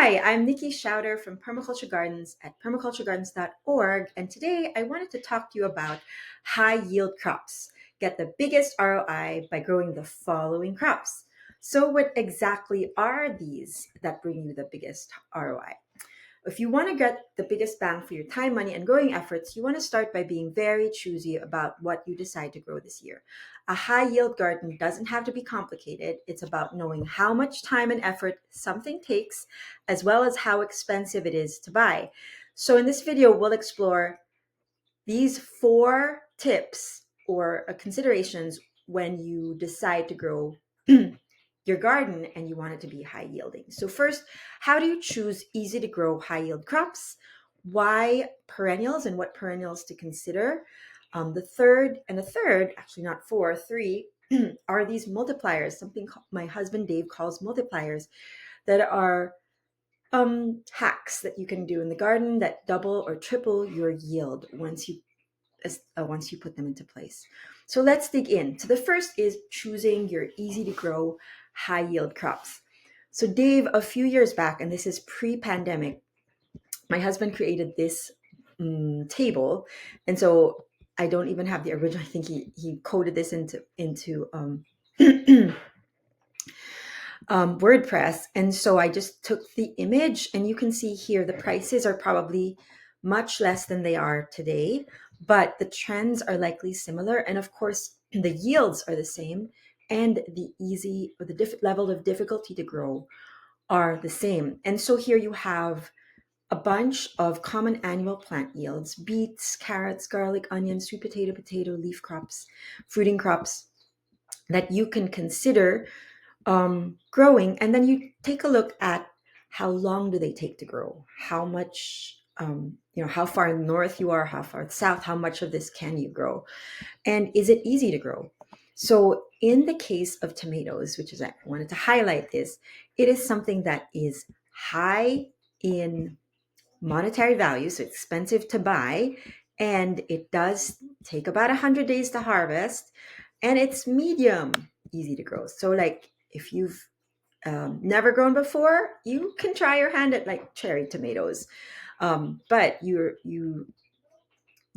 Hi, I'm Nikki Schauder from Permaculture Gardens at permaculturegardens.org, and today I wanted to talk to you about high yield crops. Get the biggest ROI by growing the following crops. So, what exactly are these that bring you the biggest ROI? If you want to get the biggest bang for your time, money, and growing efforts, you want to start by being very choosy about what you decide to grow this year. A high yield garden doesn't have to be complicated. It's about knowing how much time and effort something takes, as well as how expensive it is to buy. So, in this video, we'll explore these 4 tips or considerations when you decide to grow your garden and you want it to be high yielding. So first, how do you choose easy to grow high yield crops? Why perennials and what perennials to consider? The third, actually not four, three, are these multipliers, something my husband Dave calls multipliers, that are hacks that you can do in the garden that double or triple your yield once you put them into place. So let's dig in. So the first is choosing your easy to grow high yield crops. So Dave, a few years back, and this is pre-pandemic, my husband created this table. And so I don't even have the original. I think he coded this into WordPress. And so I just took the image, and you can see here the prices are probably much less than they are today, but the trends are likely similar. And of course, the yields are the same, and the level of difficulty to grow are the same. And so here you have a bunch of common annual plant yields: beets, carrots, garlic, onions, sweet potato, leaf crops, fruiting crops that you can consider growing. And then you take a look at how long do they take to grow, how much, how far north you are, how far south, how much of this can you grow, and is it easy to grow? So in the case of tomatoes, which is, I wanted to highlight this, it is something that is high in monetary value, so expensive to buy, and it does take about 100 days to harvest, and it's medium easy to grow. So like if you've never grown before, you can try your hand at like cherry tomatoes, but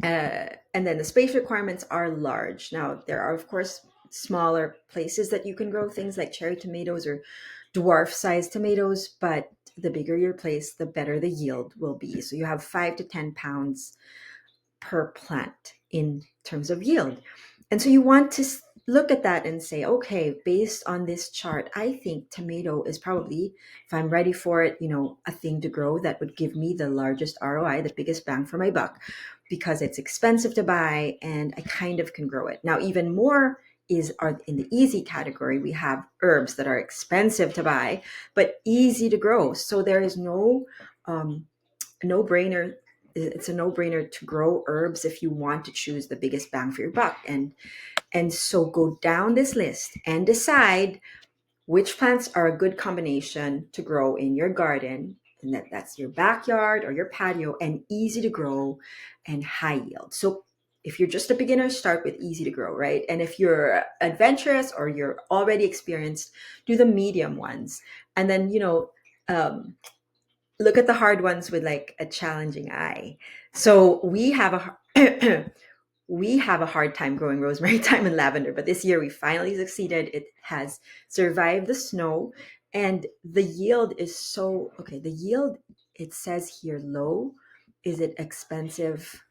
and then the space requirements are large. Now there are of course smaller places that you can grow things like cherry tomatoes or dwarf sized tomatoes, but the bigger your place, the better the yield will be. So you have 5 to 10 pounds per plant in terms of yield. And so you want to look at that and say, okay, based on this chart, I think tomato is probably, if I'm ready for it, a thing to grow that would give me the largest ROI, the biggest bang for my buck, because it's expensive to buy and I kind of can grow it. Now, even more are in the easy category. We have herbs that are expensive to buy, but easy to grow. So there is no-brainer. It's a no-brainer to grow herbs if you want to choose the biggest bang for your buck. And so go down this list and decide which plants are a good combination to grow in your garden, and that's your backyard or your patio, and easy to grow and high yield. So if you're just a beginner, start with easy to grow, right? And if you're adventurous or you're already experienced, do the medium ones. And then, look at the hard ones with like a challenging eye. So we have a hard time growing rosemary, thyme, and lavender, but this year we finally succeeded. It has survived the snow, and the yield is so okay. The yield, it says here, low. Is it expensive?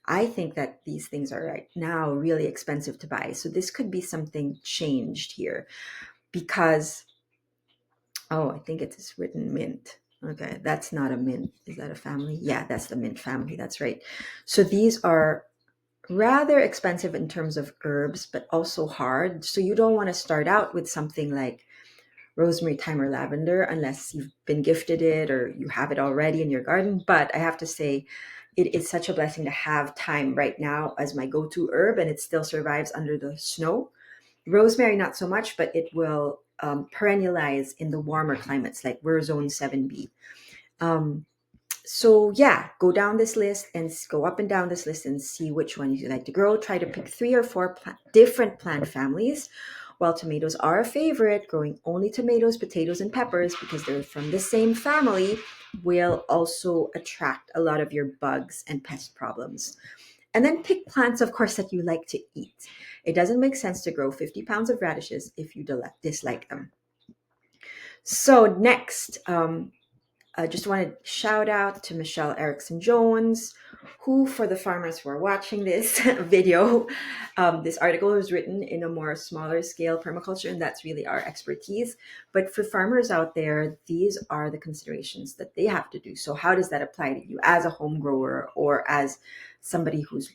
I think that these things are right now really expensive to buy. So this could be something changed here because, oh, I think it's written mint. Okay, that's not a mint. Is that a family? Yeah, that's the mint family. That's right. So these are rather expensive in terms of herbs, but also hard. So you don't want to start out with something like rosemary, thyme, or lavender unless you've been gifted it or you have it already in your garden. But I have to say, it is such a blessing to have thyme right now as my go-to herb, and it still survives under the snow. Rosemary, not so much, but it will perennialize in the warmer climates like we're zone 7B. So yeah, go down this list and go up and down this list and see which ones you like to grow. Try to pick 3 or 4 different plant families While tomatoes are a favorite, growing only tomatoes, potatoes, and peppers because they're from the same family will also attract a lot of your bugs and pest problems. And then pick plants, of course, that you like to eat. It doesn't make sense to grow 50 pounds of radishes if you dislike them. So, next, I just want to shout out to Michelle Erickson Jones, who, for the farmers who are watching this video, this article was written in a more smaller scale permaculture, and that's really our expertise. But for farmers out there, these are the considerations that they have to do. So, how does that apply to you as a home grower or as somebody who's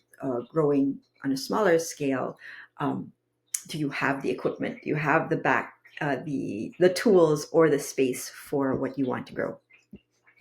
growing on a smaller scale? Do you have the equipment? Do you have the tools or the space for what you want to grow?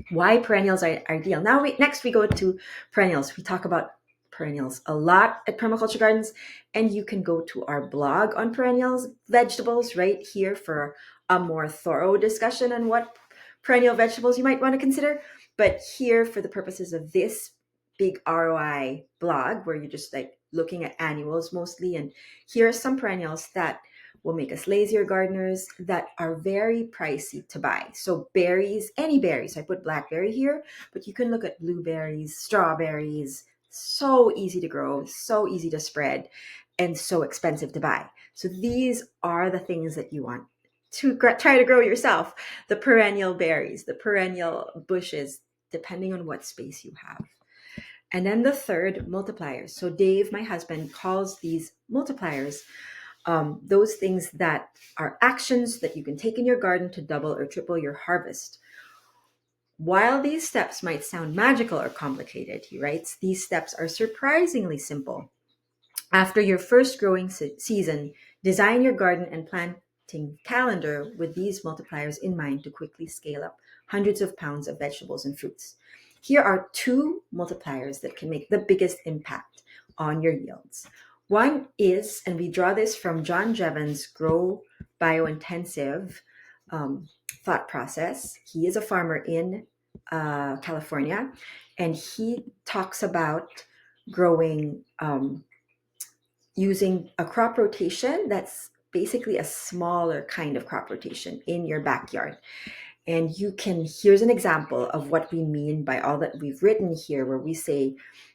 Why perennials are ideal. Now next we go to perennials. We talk about perennials a lot at Permaculture Gardens, and you can go to our blog on perennials, vegetables, right here for a more thorough discussion on what perennial vegetables you might want to consider. But here, for the purposes of this big ROI blog, where you're just like looking at annuals mostly, and here are some perennials that will make us lazier gardeners that are very pricey to buy. So berries, any berries. I put blackberry here, but you can look at blueberries, strawberries. So easy to grow, so easy to spread, and so expensive to buy. So these are the things that you want to try to grow yourself. The perennial berries, the perennial bushes, depending on what space you have. And then the third, multipliers. So Dave, my husband, calls these multipliers those things that are actions that you can take in your garden to double or triple your harvest. While these steps might sound magical or complicated, he writes, these steps are surprisingly simple. After your first growing season, design your garden and planting calendar with these multipliers in mind to quickly scale up hundreds of pounds of vegetables and fruits. Here are two multipliers that can make the biggest impact on your yields. One is, and we draw this from John Jevons' Grow Biointensive thought process. He is a farmer in California, and he talks about growing using a crop rotation that's basically a smaller kind of crop rotation in your backyard. And here's an example of what we mean by all that we've written here, where we say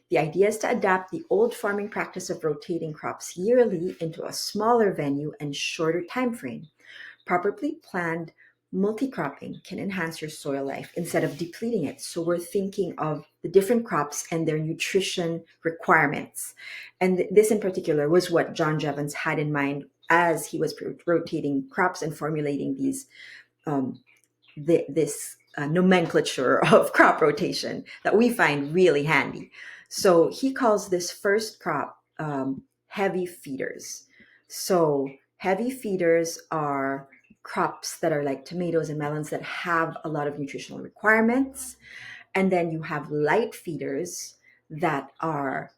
the idea is to adapt the old farming practice of rotating crops yearly into a smaller venue and shorter time frame. Properly planned multi-cropping can enhance your soil life instead of depleting it. So we're thinking of the different crops and their nutrition requirements. And this in particular was what John Jevons had in mind as he was rotating crops and formulating this nomenclature of crop rotation that we find really handy. So he calls this first crop heavy feeders. So heavy feeders are crops that are like tomatoes and melons that have a lot of nutritional requirements. And then you have light feeders that are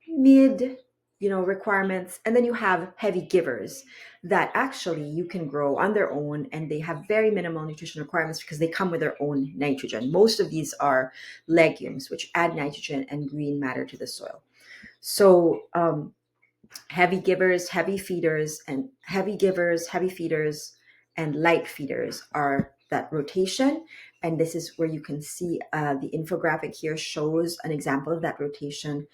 mid requirements, and then you have heavy givers that actually you can grow on their own, and they have very minimal nutrition requirements because they come with their own nitrogen. Most of these are legumes which add nitrogen and green matter to the soil. So heavy givers, heavy feeders, and heavy feeders, and light feeders are that rotation. And this is where you can see the infographic here shows an example of that rotation,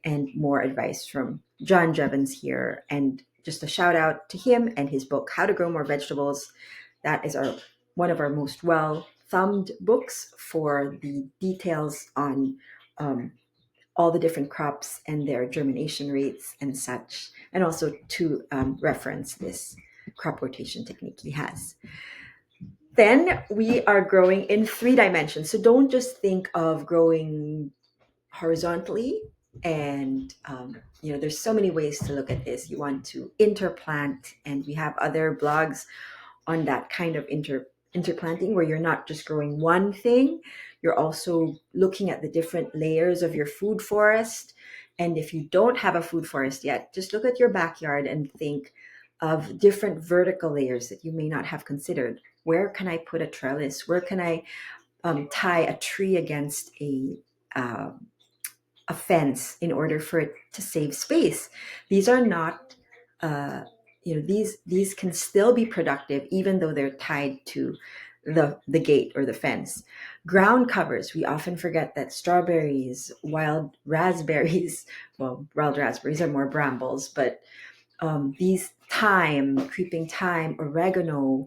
and more advice from John Jevons here. And just a shout out to him and his book, How to Grow More Vegetables. That is one of our most well-thumbed books for the details on all the different crops and their germination rates and such, and also to reference this crop rotation technique he has. Then we are growing in 3 dimensions. So don't just think of growing horizontally. And there's so many ways to look at this. You want to interplant, and we have other blogs on that kind of interplanting, where you're not just growing one thing, you're also looking at the different layers of your food forest. And if you don't have a food forest yet, just look at your backyard and think of different vertical layers that you may not have considered. Where can I put a trellis? Where can I tie a tree against a fence in order for it to save space? These are not these can still be productive even though they're tied to the gate or the fence. Ground covers, we often forget that strawberries, wild raspberries, well, wild raspberries are more brambles, but these thyme, creeping thyme, oregano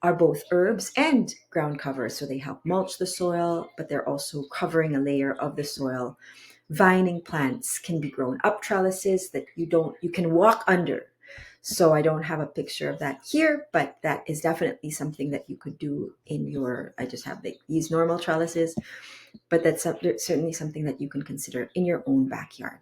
are both herbs and ground covers. So they help mulch the soil, but they're also covering a layer of the soil. Vining plants can be grown up trellises that you can walk under. So I don't have a picture of that here, but that is definitely something that you could do I just have these normal trellises, but that's certainly something that you can consider in your own backyard.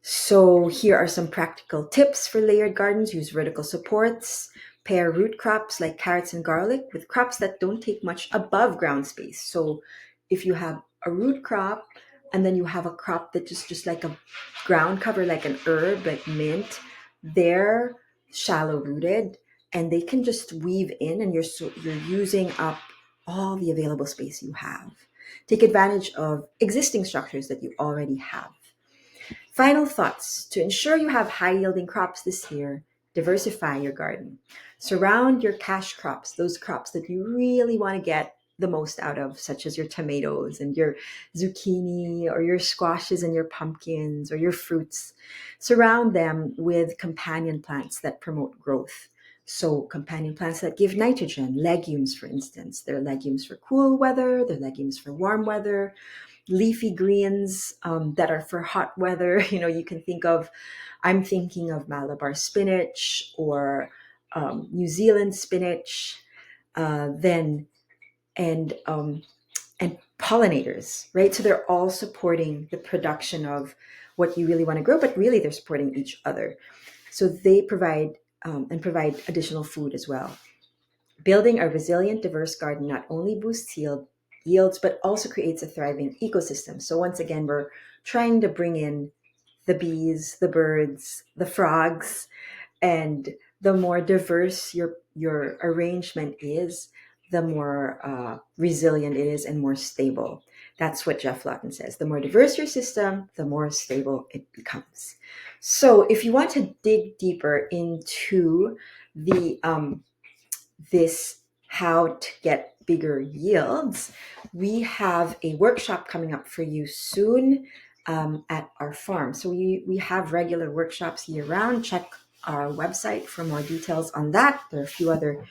So here are some practical tips for layered gardens. Use vertical supports. Pair root crops like carrots and garlic with crops that don't take much above ground space. So if you have a root crop and then you have a crop that just like a ground cover, like an herb, like mint, they're shallow rooted and they can just weave in, and you're using up all the available space you have. Take advantage of existing structures that you already have. Final thoughts. To ensure you have high-yielding crops this year, diversify your garden. Surround your cash crops, those crops that you really want to get the most out of, such as your tomatoes and your zucchini or your squashes and your pumpkins or your fruits. Surround them with companion plants that promote growth. So companion plants that give nitrogen, legumes, for instance. They're legumes for cool weather, they're legumes for warm weather. Leafy greens that are for hot weather. I'm thinking of Malabar spinach or New Zealand spinach, then and pollinators, right? So they're all supporting the production of what you really want to grow, but really they're supporting each other. So they provide additional food as well. Building a resilient, diverse garden not only boosts yields, but also creates a thriving ecosystem. So once again, we're trying to bring in the bees, the birds, the frogs, and the more diverse your arrangement is, the more resilient it is and more stable. That's what Jeff Lawton says. The more diverse your system, the more stable it becomes. So if you want to dig deeper into the this how to get bigger yields, we have a workshop coming up for you soon at our farm. So we have regular workshops year round. Check our website for more details on that. There are a few other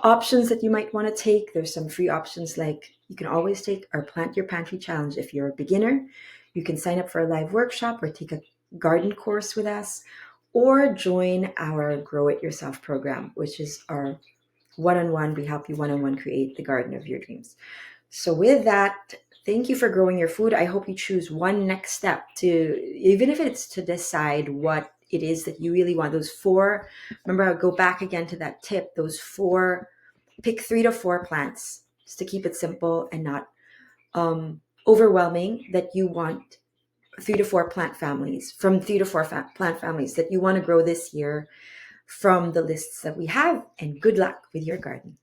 options that you might want to take. There's some free options, like you can always take our Plant Your Pantry Challenge. If you're a beginner, you can sign up for a live workshop or take a garden course with us, or join our Grow It Yourself program, which is our one-on-one. We help you one-on-one create the garden of your dreams. So with that, thank you for growing your food. I hope you choose one next step even if it's to decide what it is that you really want. Those four, remember, I'll go back again to that tip, pick 3 to 4 plants, just to keep it simple and not overwhelming, that you want 3 to 4 plant families, from 3 to 4 plant families that you want to grow this year from the lists that we have. And good luck with your garden.